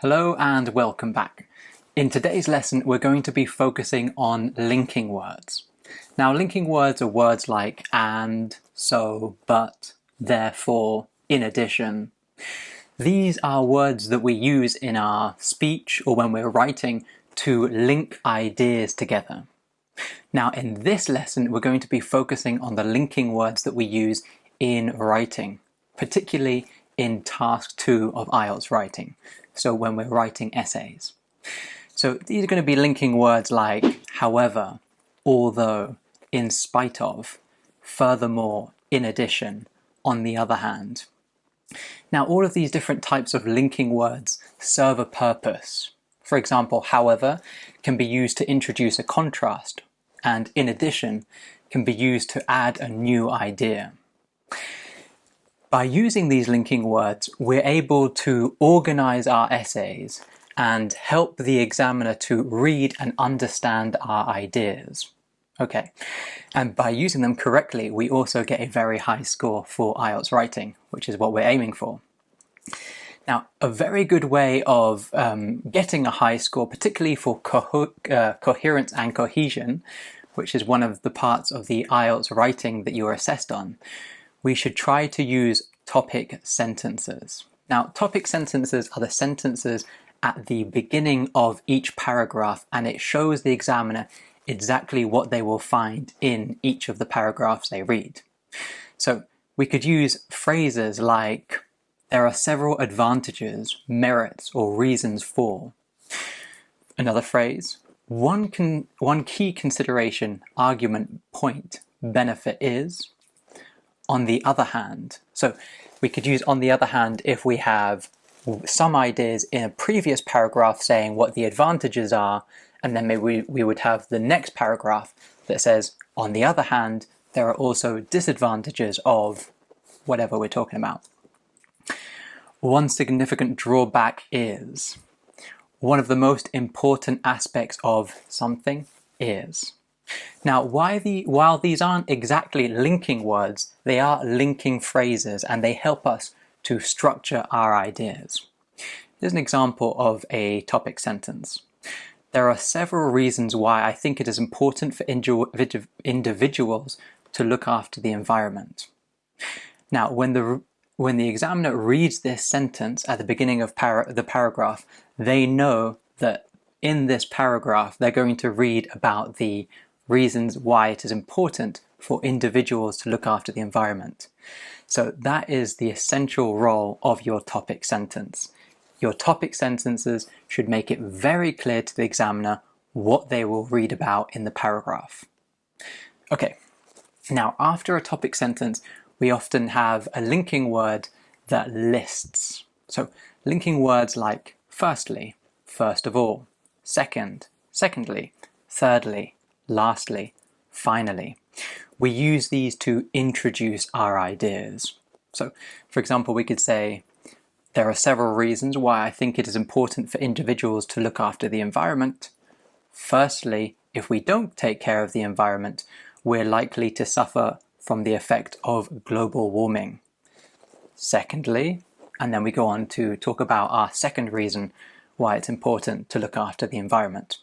Hello and welcome back. In today's lesson, we're going to be focusing on linking words. Now, linking words are words like and, so, but, therefore, in addition. These are words that we use in our speech or when we're writing to link ideas together. Now, in this lesson, we're going to be focusing on the linking words that we use in writing, particularly in task 2 of IELTS writing, so when we're writing essays. So these are going to be linking words like however, although, in spite of, furthermore, in addition, on the other hand. Now, all of these different types of linking words serve a purpose. For example, however can be used to introduce a contrast, and in addition can be used to add a new idea. By using these linking words, we're able to organize our essays and help the examiner to read and understand our ideas. Okay, and by using them correctly, we also get a very high score for IELTS writing, which is what we're aiming for. Now, a very good way of getting a high score, particularly for coherence and cohesion, which is one of the parts of the IELTS writing that you're assessed on, we should try to use topic sentences. Now, topic sentences are the sentences at the beginning of each paragraph, and it shows the examiner exactly what they will find in each of the paragraphs they read. So we could use phrases like, there are several advantages, merits, or reasons for. Another phrase, one key consideration, argument, point, benefit is. On the other hand. So we could use on the other hand if we have some ideas in a previous paragraph saying what the advantages are, and then maybe we would have the next paragraph that says, on the other hand, there are also disadvantages of whatever we're talking about. One significant drawback is, one of the most important aspects of something is. Now, while these aren't exactly linking words, they are linking phrases and they help us to structure our ideas. Here's an example of a topic sentence. There are several reasons why I think it is important for individuals to look after the environment. Now, when the examiner reads this sentence at the beginning of the paragraph, they know that in this paragraph they're going to read about the reasons why it is important for individuals to look after the environment. So that is the essential role of your topic sentence. Your topic sentences should make it very clear to the examiner what they will read about in the paragraph. Okay, now after a topic sentence, we often have a linking word that lists. So linking words like firstly, first of all, second, secondly, thirdly, lastly, finally. We use these to introduce our ideas. So, for example, we could say, there are several reasons why I think it is important for individuals to look after the environment. Firstly, if we don't take care of the environment, we're likely to suffer from the effect of global warming. Secondly, and then we go on to talk about our second reason why it's important to look after the environment.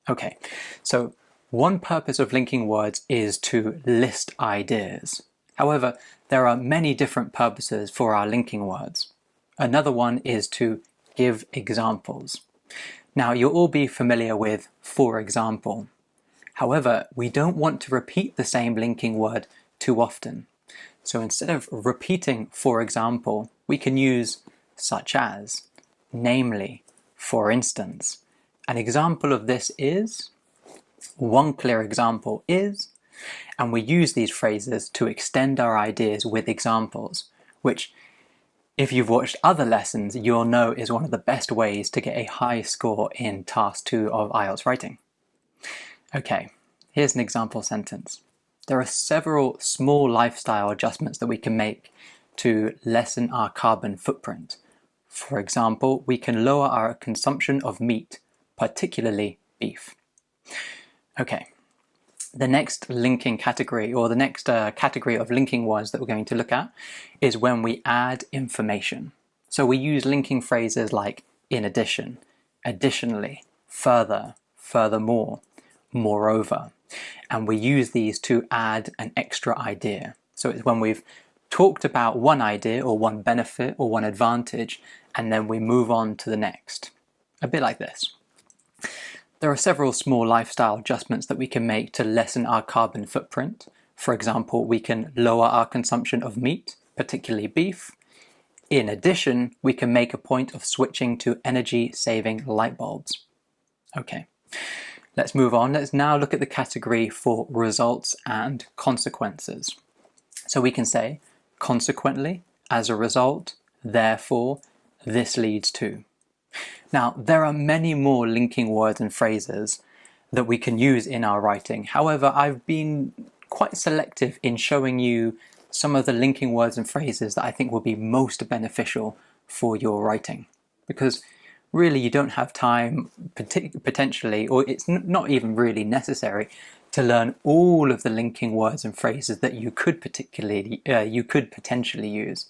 Okay, so one purpose of linking words is to list ideas. However, there are many different purposes for our linking words. Another one is to give examples. Now, you'll all be familiar with for example. However, we don't want to repeat the same linking word too often. So instead of repeating for example, we can use such as, namely, for instance. An example of this is, one clear example is, and we use these phrases to extend our ideas with examples, which, if you've watched other lessons, you'll know is one of the best ways to get a high score in task 2 of IELTS writing. Okay, here's an example sentence. There are several small lifestyle adjustments that we can make to lessen our carbon footprint. For example, we can lower our consumption of meat, particularly beef. Okay, the next linking category, or the next category of linking words that we're going to look at is when we add information. So we use linking phrases like in addition, additionally, further, furthermore, moreover. And we use these to add an extra idea. So it's when we've talked about one idea or one benefit or one advantage, and then we move on to the next. A bit like this. There are several small lifestyle adjustments that we can make to lessen our carbon footprint. For example, we can lower our consumption of meat, particularly beef. In addition, we can make a point of switching to energy-saving light bulbs. Okay, let's move on. Let's now look at the category for results and consequences. So we can say, consequently, as a result, therefore, this leads to. Now, there are many more linking words and phrases that we can use in our writing. However, I've been quite selective in showing you some of the linking words and phrases that I think will be most beneficial for your writing. Because really you don't have time, potentially, or it's not even really necessary, to learn all of the linking words and phrases that you could potentially use.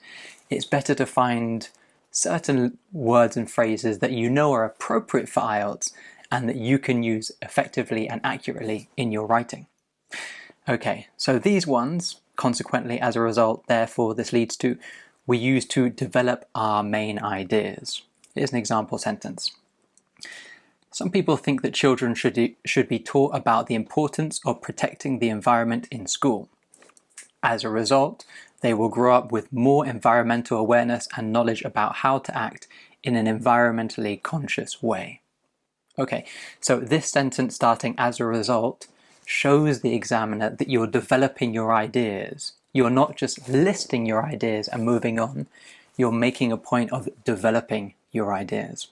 It's better to find certain words and phrases that you know are appropriate for IELTS and that you can use effectively and accurately in your writing. Okay, so these ones, consequently, as a result, therefore, this leads to, we use to develop our main ideas. Here's an example sentence. Some people think that children should be taught about the importance of protecting the environment in school. As a result, they will grow up with more environmental awareness and knowledge about how to act in an environmentally conscious way. Okay, so this sentence starting as a result shows the examiner that you're developing your ideas. You're not just listing your ideas and moving on, you're making a point of developing your ideas.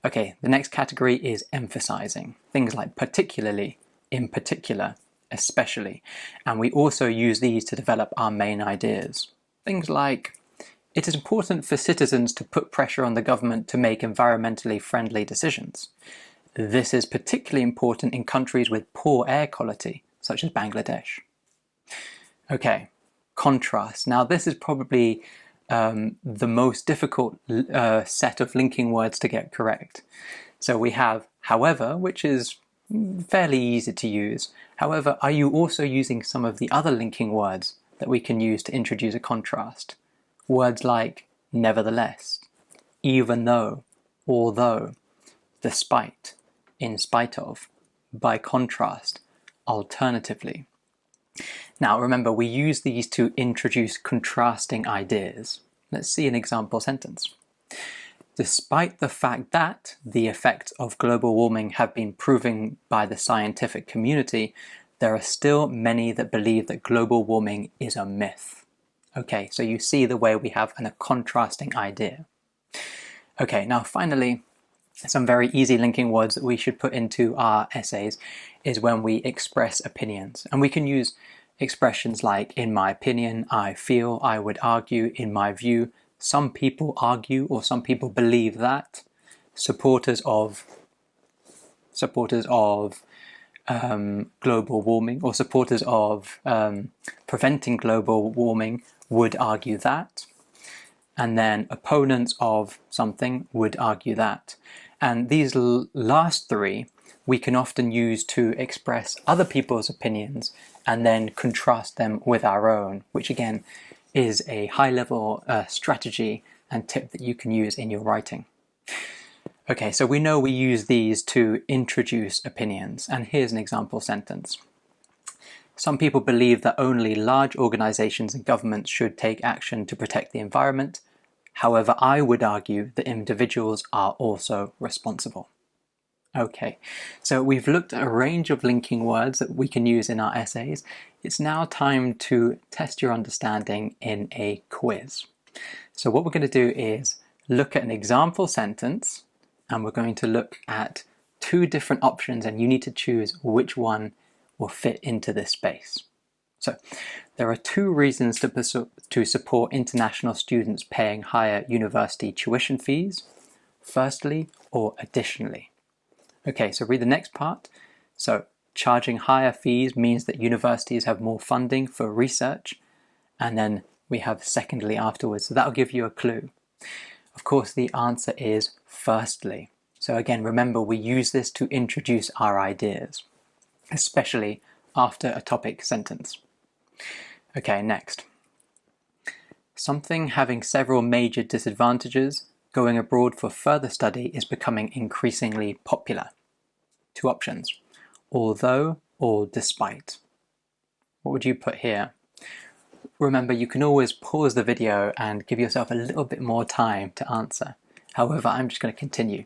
Okay, the next category is emphasizing. Things like particularly, in particular, especially. And we also use these to develop our main ideas. Things like, it is important for citizens to put pressure on the government to make environmentally friendly decisions. This is particularly important in countries with poor air quality, such as Bangladesh. Okay, contrast. Now this is probably the most difficult set of linking words to get correct. So we have however, which is fairly easy to use. However, are you also using some of the other linking words that we can use to introduce a contrast? Words like nevertheless, even though, although, despite, in spite of, by contrast, alternatively. Now remember, we use these to introduce contrasting ideas. Let's see an example sentence. Despite the fact that the effects of global warming have been proven by the scientific community, there are still many that believe that global warming is a myth. Okay, so you see the way we have a contrasting idea. Okay, now finally, some very easy linking words that we should put into our essays is when we express opinions. And we can use expressions like, in my opinion, I feel, I would argue, in my view, some people argue or some people believe that, supporters of global warming or supporters of preventing global warming would argue that, and then opponents of something would argue that. And these last three we can often use to express other people's opinions and then contrast them with our own, which again is a high-level strategy and tip that you can use in your writing. Okay, so we know we use these to introduce opinions, and here's an example sentence. Some people believe that only large organizations and governments should take action to protect the environment. However, I would argue that individuals are also responsible. Okay, so we've looked at a range of linking words that we can use in our essays. It's now time to test your understanding in a quiz. So what we're going to do is look at an example sentence, and we're going to look at two different options, and you need to choose which one will fit into this space. So there are two reasons to support international students paying higher university tuition fees. Firstly, or additionally. Okay, so read the next part. So charging higher fees means that universities have more funding for research, and then we have secondly afterwards, so that'll give you a clue. Of course, the answer is firstly. So again, remember, we use this to introduce our ideas, especially after a topic sentence. Okay, next. Something having several major disadvantages, going abroad for further study is becoming increasingly popular. Two options, although or despite. What would you put here? Remember, you can always pause the video and give yourself a little bit more time to answer. However, I'm just going to continue.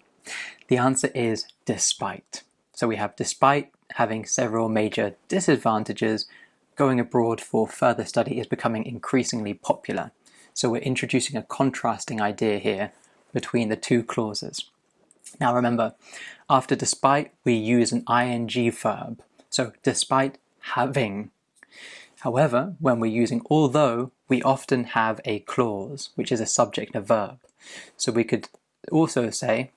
The answer is despite. So we have despite having several major disadvantages, going abroad for further study is becoming increasingly popular. So we're introducing a contrasting idea here between the two clauses. Now remember, after despite we use an ing verb, so despite having. However, when we're using although, we often have a clause, which is a subject and a verb. So we could also say,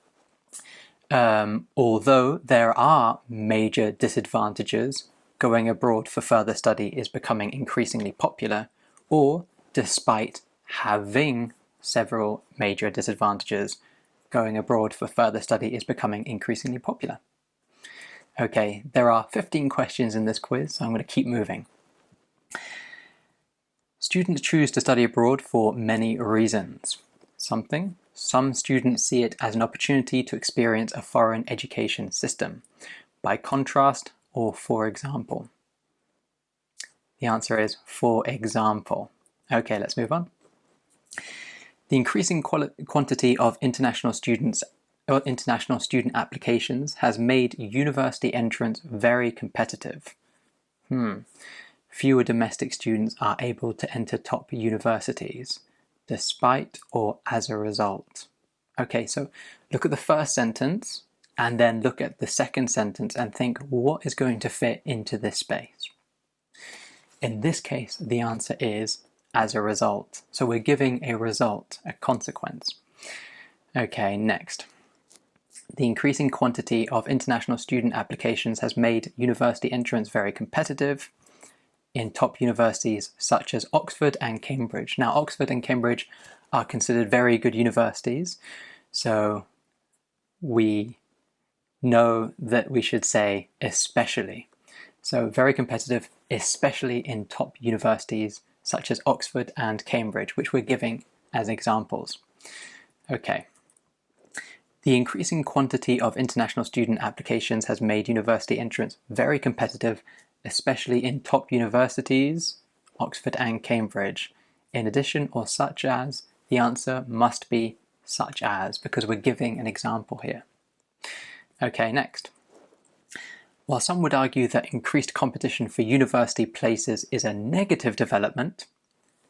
although there are major disadvantages, going abroad for further study is becoming increasingly popular, or despite having several major disadvantages, going abroad for further study is becoming increasingly popular. Okay, there are 15 questions in this quiz, so I'm going to keep moving. Students choose to study abroad for many reasons. Some students see it as an opportunity to experience a foreign education system. By contrast, or for example. The answer is for example. Okay, let's move on. The increasing quantity of international student applications has made university entrance very competitive. Fewer domestic students are able to enter top universities, despite or as a result. Okay, so look at the first sentence and then look at the second sentence and think what is going to fit into this space. In this case, the answer is as a result. So we're giving a result, a consequence. Okay, next. The increasing quantity of international student applications has made university entrance very competitive in top universities such as Oxford and Cambridge. Now, Oxford and Cambridge are considered very good universities, so we know that we should say especially. So very competitive, especially in top universities such as Oxford and Cambridge, which we're giving as examples. Okay. The increasing quantity of international student applications has made university entrance very competitive, especially in top universities, Oxford and Cambridge. In addition or such as, the answer must be such as, because we're giving an example here. Okay, next. While some would argue that increased competition for university places is a negative development,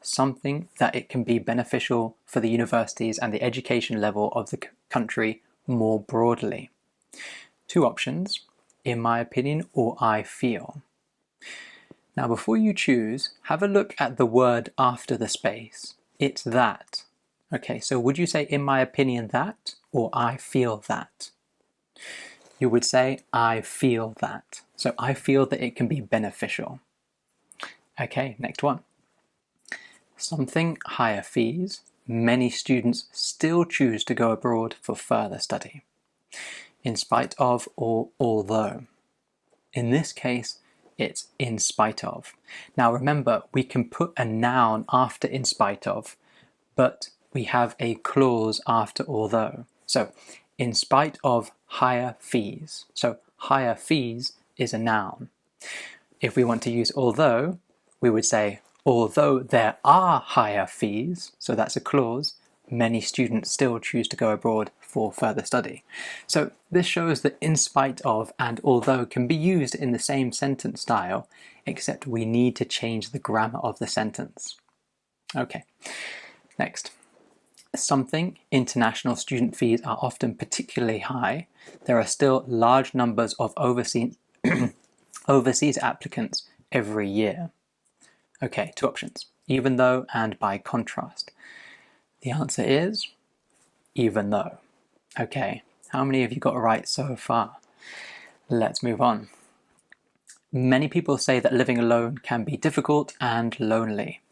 something that it can be beneficial for the universities and the education level of the country more broadly. Two options, in my opinion or I feel. Now before you choose, have a look at the word after the space. It's that. Okay, so would you say in my opinion that or I feel that? You would say, I feel that. So I feel that it can be beneficial. Okay, next one. Something higher fees, many students still choose to go abroad for further study, in spite of or although. In this case, it's in spite of. Now remember, we can put a noun after in spite of, but we have a clause after although. So, in spite of higher fees. So higher fees is a noun. If we want to use although, we would say, although there are higher fees, so that's a clause, many students still choose to go abroad for further study. So this shows that in spite of and although can be used in the same sentence style, except we need to change the grammar of the sentence. Okay, next. Something, international student fees are often particularly high. There are still large numbers of overseas applicants every year. Okay, two options, even though and by contrast. The answer is even though. Okay, how many have you got right so far? Let's move on. Many people say that living alone can be difficult and lonely.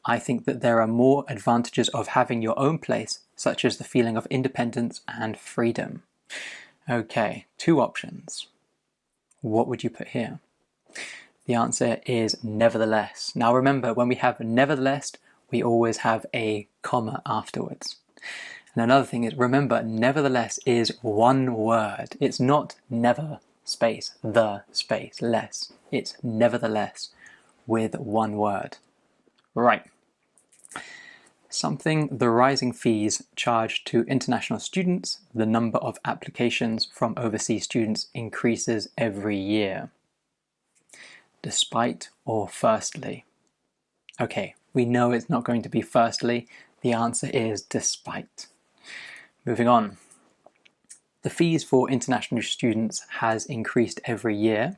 I think that there are more advantages of having your own place, such as the feeling of independence and freedom. Okay, 2 options. What would you put here? The answer is nevertheless. Now remember, when we have nevertheless, we always have a comma afterwards. And another thing is, remember, nevertheless is one word. It's not never space, the space, less. It's nevertheless with one word. Right. Something the rising fees charged to international students, the number of applications from overseas students increases every year. Despite or firstly? Okay, we know it's not going to be firstly. The answer is despite. Moving on. The fees for international students has increased every year.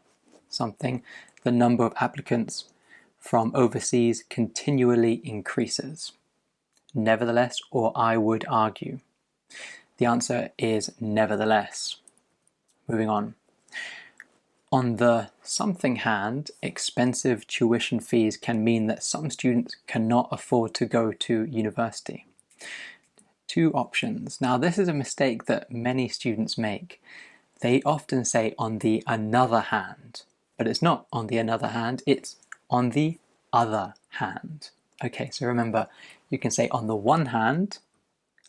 Something the number of applicants from overseas continually increases. Nevertheless, or I would argue. The answer is nevertheless. Moving on. On the something hand, expensive tuition fees can mean that some students cannot afford to go to university. 2 options. Now this is a mistake that many students make. They often say on the another hand, but it's not on the another hand, it's on the other hand. Okay, so remember, you can say on the one hand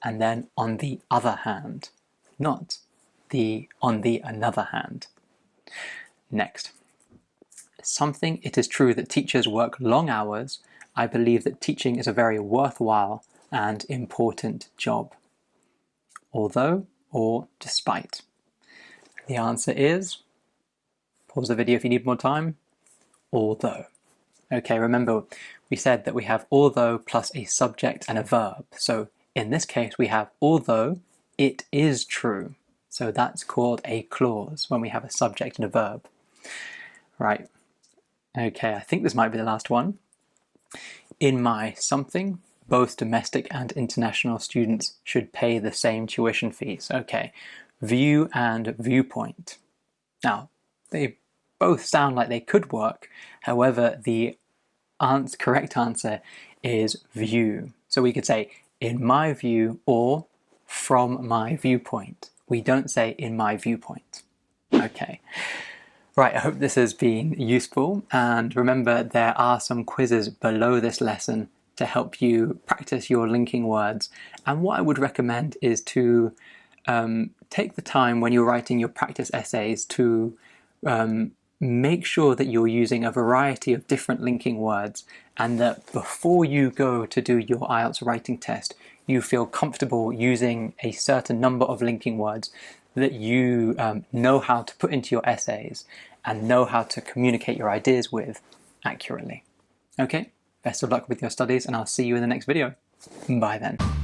and then on the other hand, not on the another hand. Next. Something it is true that teachers work long hours. I believe that teaching is a very worthwhile and important job. Although or despite? The answer is, pause the video if you need more time, although. Okay, remember we said that we have although plus a subject and a verb. So in this case we have although it is true. So that's called a clause when we have a subject and a verb. Right. Okay, I think this might be the last one. In my something, both domestic and international students should pay the same tuition fees. Okay, view and viewpoint. Now, they both sound like they could work. However, the correct answer is view. So we could say in my view or from my viewpoint. We don't say in my viewpoint. Okay. Right, I hope this has been useful, and remember there are some quizzes below this lesson to help you practice your linking words. And what I would recommend is to take the time when you're writing your practice essays to make sure that you're using a variety of different linking words, and that before you go to do your IELTS writing test, you feel comfortable using a certain number of linking words that you know how to put into your essays and know how to communicate your ideas with accurately. Okay, best of luck with your studies, and I'll see you in the next video. Bye then.